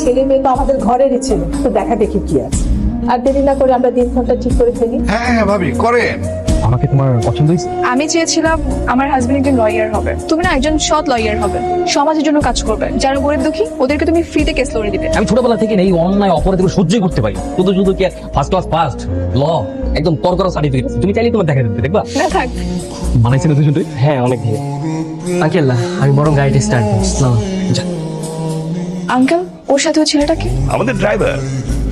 ছেলে মেয়ে তো আমাদের ঘরেরই ছেলে, তো দেখা দেখি কি আছে। আর দেরি না করে আমরা দিনক্ষণটা ঠিক করে ফেলি। হ্যাঁ হ্যাঁ ভাবি করেন। আমাকে তোমার পছন্দ হয়েছে? আমি চেয়েছিলাম আমার হাজবেন্ড একজন লয়ার হবে, তুমি না একজন সৎ লয়ার হবে, সমাজের জন্য কাজ করবে, যারা গরিব দুঃখী ওদেরকে তুমি ফ্রিতে কেস লড়ে দিবে। আমি ছোটবেলা থেকে এই অন্যায় অপরাধগুলো সহ্যই করতে পারি। শুধু শুধু কি ফার্স্ট ক্লাস ফার্স্ট ল একদম করকরা সার্টিফিকেট তুমি চাইলে তোমার দেখা দিতে দেখবা। না থাক, মানাইছে না দুজনটাই? হ্যাঁ অনেক ভালো। আঙ্কেল আমি বরং গাড়িটা স্টার্ট করছি। আঙ্কেল ওর সাথে ওই ছেলেটা কি? আমাদের ড্রাইভার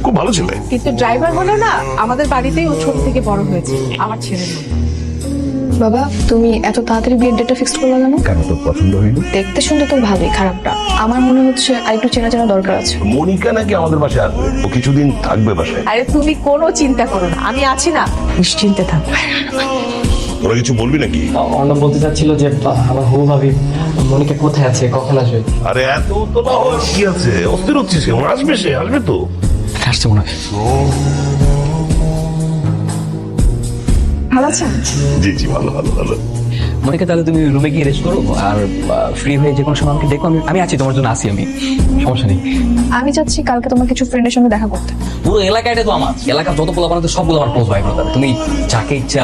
খুব ভালো ছেলে। কিন্তু ড্রাইভার হলো না, আমাদের বাড়িতেই ও ছোট থেকে বড় হয়েছে, আমার ছেলের মতো। বাবা তুমি এত তাড়াতাড়ি বিয়ের ডেটটা ফিক্স করলে কেন? কেন তোর পছন্দ হয়নি? দেখতে শুনতে তো ভালোই, খারাপটা আমার মনে হচ্ছে আর একটু চেনা চেনা দরকার আছে। মনিকা নাকি আমাদের বাসায় আসবে, ও কিছুদিন থাকবে বাসায়। আরে তুমি কোনো চিন্তা করো না, আমি আছি না, নিশ্চিন্তে থাকো। তোরা কিছু বলবি নাকি? অর্ণব বলতে চাচ্ছিল যে আমার হবু ভাবি মনিকা কোথায় আছে, কখন আসবে? আরে এত তো না হওয়ার কি আছে, অস্থির হচ্ছিস কেন? আসবে, সে আসবে তো। আসছে মনে হয়। ভালো আছেন? জি জি ভালো ভালো ভালো। মনিকা তাহলে তুমি রুমে গিয়ে রেস্ট করো, আর ফ্রি হয়ে যে কোনো সময় আমাকে দেখো, আমি আছি তোমার জন্য, আসি আমি, সমস্যা নেই। আমি চাচ্ছি কালকে তোমার কিছু ফ্রেন্ডের সঙ্গে দেখা করতে। পুরো এলাকাটা তো আমার, এলাকার যত পোলা বানাতে সবগুলো আমার ক্লোজ ভাই ব্রাদার। তুমি যাকে ইচ্ছা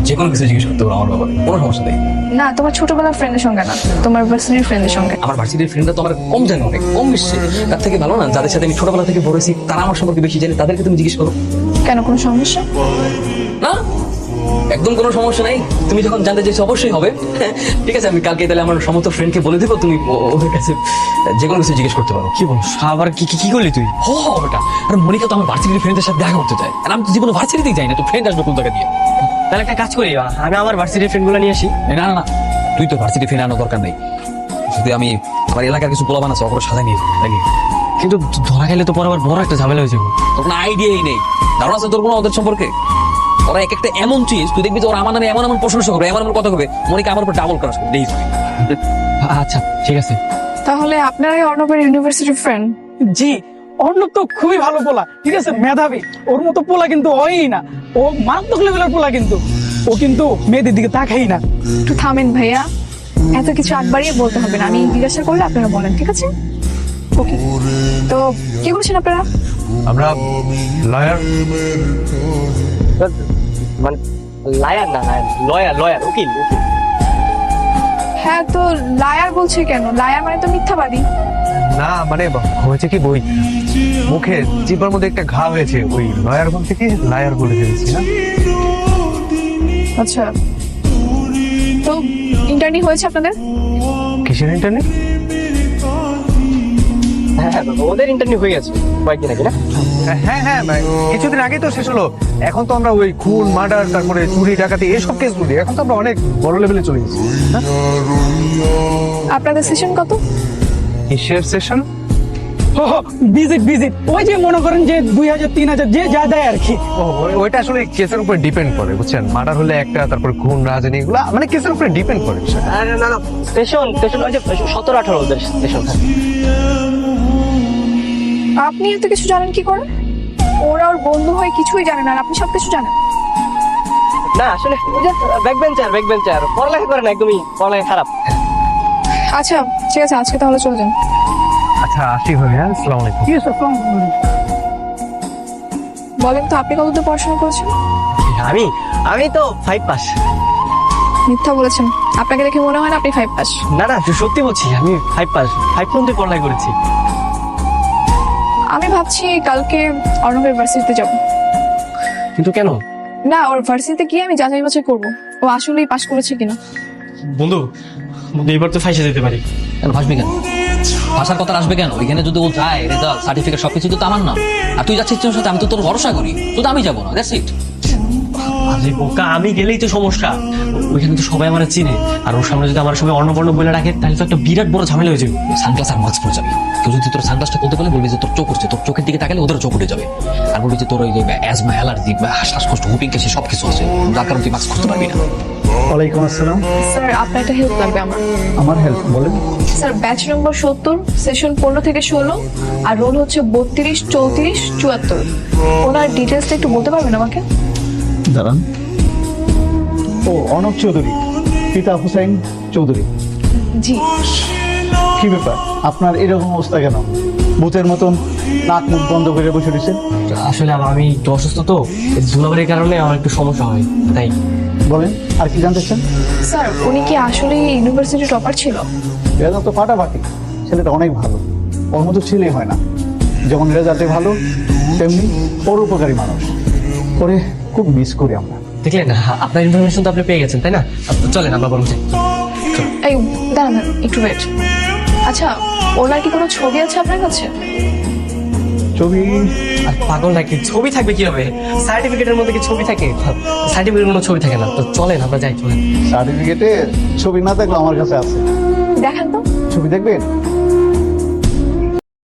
যে কোনো কিছু জিজ্ঞেস করতে পারো আমার ব্যাপারে, কোনো সমস্যা নেই। না তোমার ছোটবেলার ফ্রেন্ডের সঙ্গে না, তোমার ভার্সিটির ফ্রেন্ডের সঙ্গে। আমার ভার্সিটির ফ্রেন্ডরা তো আমার কম জানে, অনেক কম মিশছে। তার থেকে ভালো না যাদের সাথে আমি ছোটবেলা থেকে বড় হয়েছি, তারা আমার সম্পর্কে বেশি জানে, তাদেরকে তুমি জিজ্ঞেস করো। কেন, কোনো সমস্যা? না একদম কোনো সমস্যা নাই, তুমি যখন জানতে চাইছো অবশ্যই হবে। ঠিক আছে আমি কালকে তাহলে আমার সমস্ত ফ্রেন্ডকে বলে দেবো, তুমি ওদের কাছে যে কোনো কিছু জিজ্ঞেস করতে পারো। কি বল আবার কি কি করলি তুই? হো ওটা, আর মনিকা তো আমার ভার্সিটির ফ্রেন্ডদের সাথে দেখা করতে চায়, আর আমি তো জীবনে ভার্সিটিতেই যাই না, তো ফ্রেন্ড আসবে কোন জায়গা দিয়ে? তাহলে একটা কাজ করি, আমি আমার ভার্সিটির ফ্রেন্ডগুলো নিয়ে আসি। না না না, তুই তো ভার্সিটি ফ্রেন্ড আনার দরকার নেই, যদি আমি আমার এলাকার কিছু পোলাবান আছে ওগুলো সাজাই নিয়ে নাকি। কিন্তু ধরা খেলে তো পরে আবার বড় একটা ঝামেলা হয়ে যাবে। তোর কোনো আইডিয়াই নেই, ধারণা আছে তোর কোনো ওদের সম্পর্কে? ওরা এক একটা এমন চিজ, তুই দেখবি যে ওরা আমার নামে এমন এমন প্রশংসা করবে, এমন এমন কথা করবে, মনিকা আমার উপর ডাবল ক্রাশ করবে। আচ্ছা ঠিক আছে। তাহলে আপনারাই অর্ণবের ইউনিভার্সিটির ফ্রেন্ড? জি, অর্ণব তো খুবই ভালো পোলা, ঠিক আছে, মেধাবী। ওর মতো পোলা কিন্তু হয়ই না, ও মারাত্মক লেভেলের পোলা, কিন্তু ও কিন্তু মেয়েদের দিকে তাকাই না। একটু থামেন ভাইয়া, এত কিছু আগ বাড়িয়ে বলতে হবে না, আমি জিজ্ঞাসা করলে আপনারা বলেন, ঠিক আছে? ওকে, তো কি করছেন আপনারা? আমরা লয়ার। মানে লায়ার না, লয়ার লয়ার উকিল। হ্যাঁ তো লায়ার বলছে কেন? লায়ার মানে তো মিথ্যাবাদী। না মানে হয়েছে কি, বই মুখে জিব্বার মধ্যে একটা ঘা হয়েছে, ওই লয়ার বলতে কি লায়ার বলে ফেলেছি না। আচ্ছা, তো ইন্টারনি হয়েছে আপনাদের? কিসের ইন্টারনেট? হ্যাঁ হ্যাঁ, ওদের ইন্টারভিউ হয়ে গেছে কয়েকদিন আগে না? হ্যাঁ হ্যাঁ ভাই, কিছুদিন আগেই তো শেষ হলো। এখন তো আমরা ওই খুন মার্ডার তারপরে চুরি ডাকাতি এসব কেস বলি, এখন তো আমরা অনেক বড় লেভেলে চলে গেছি। আপনাদের সেশন কত? কিসের সেশন? ভিজিট ভিজিট, ওই যে মনে করেন যে 2000 3000 যে যা দেয় আর কি। ওইটা আসলে কেসের উপর ডিপেন্ড করে, বুঝছেন। মার্ডার হলে একটা, তারপরে খুন রাজনীতি এগুলো মানে কেসের উপরে ডিপেন্ড করে বিষয়টা। না না, স্টেশন স্টেশন ওই যে 17-18 ওদের স্টেশন। আপনি এত কিছু জানেন কি করে? ওরা ওর বন্ধু হয়ে কিছুই জানে না, আর আপনি সবকিছু জানেন। না আসলে ওই যে ব্যাক বেঞ্চার পড়ালেখা করে না, একদমই পড়ালেখা খারাপ। আচ্ছা ঠিক আছে, আজকে তাহলে চলে যান। আচ্ছা আসি ভাই, হ্যাঁ আসসালামু আলাইকুম। কি হয়েছে? বলেন তো আপনি কতদূর পড়াশোনা করেছেন? আমি তো 5 পাস। মিথ্যা বলেছেন, আপনাকে দেখে মনে হয় না আপনি 5 পাস। না না সত্যি বলছি, আমি 5 পাস, 5 পর্যন্ত পড়ালেখা করেছি। আমি ভাবছি কালকে অর্ণবের ভার্সিটিতে যাব। কিন্তু কেন? না, ওর ভার্সিটিতে গিয়ে আমি যাচাই বাছাই করবো ও আসলেই পাস করেছে কিনা। বন্ধু এবার তো ফাইসে যেতে পারি। কেন ভাসবি কেন? ভাষার কথা আসবে কেন? এখানে যদি ও যায়, রেজাল্ট সার্টিফিকেট সবকিছু তো আমার নাম, আর তুই যাচ্ছিস তোর সাথে, আমি তো তোর ভরসা করি, শুধু আমি যাবো না, দ্যাটস ইট। আরে বোকা, আমি গেলেই তো সমস্যা, ওইখানে তো সবাই আমার চিনে, আর ওর সামনে যদি আমার সবাই অর্ণবর্ণ বলে রাখে তাহলে তো একটা বিরাট বড় ঝামেলা হয়ে যাবে। সানগ্লাস আর মাস্ক পরে যাবে, কেউ যদি তোর সানগ্লাসটা খুলতে বলে বলবি যে তোর চোখ উঠছে, তোর চোখের দিকে তাকালে ওদের চোখ উঠে যাবে, আর বলবি যে তোর ওই যে অ্যাজমা, অ্যালার্জি, শ্বাসকষ্ট, হুপিং কেসে সব কিছু আছে, যার কারণে তুই মাস্ক করতে পারবি না। ওয়ালাইকুম আসসালাম। স্যার আপনার একটা হেল্প লাগবে আমার। আমার হেল্প বলেন। স্যার ব্যাচ নম্বর 70, সেশন 15 থেকে 16, আর রোল হচ্ছে 32, 34, 74। ওনার ডিটেলসটা একটু বলতে পারবেন আমাকে? দাঁড়ান। ও অর্ণব চৌধুরী, পিতা হুসাইন চৌধুরী। জি। কি ব্যাপার, আপনার এরকম অবস্থা কেন? ভূতের মতন নাক মুখ বন্ধ করে বসে রয়েছেন? আসলে আমি একটু অসুস্থ তো, এই ধুলাবাড়ির কারণে আমার একটু সমস্যা হয় তাই। বলেন আর কি জানতে চান? স্যার উনি কি আসলে ইউনিভার্সিটি টপার ছিল? রেজাল্ট তো ফাটাফাটি, ছেলেটা অনেক ভালো, ওর মতো ছেলেই হয় না। যেমন রেজাল্টে ভালো তেমনি পরোপকারী মানুষ, ওরে খুব মিস করি আমরা। দেখলেন আপনার ইনফরমেশন তো আপনি পেয়ে গেছেন তাই না? চলেন আমরা বরং যাই। এই দাঁড়ান একটু ওয়েট। আচ্ছা ওনার কি কোনো ছবি আছে আপনার কাছে? ছবি? আর পাগল নাকি, ছবি থাকবে কি হবে? সার্টিফিকেটের মধ্যে কি ছবি থাকে? সার্টিফিকেটের কোনো ছবি থাকে না। তো চলেন আমরা যাই, চলেন। সার্টিফিকেটে ছবি না থাকলে আমার কাছে আছে। দেখান তো। ছবি দেখবেন?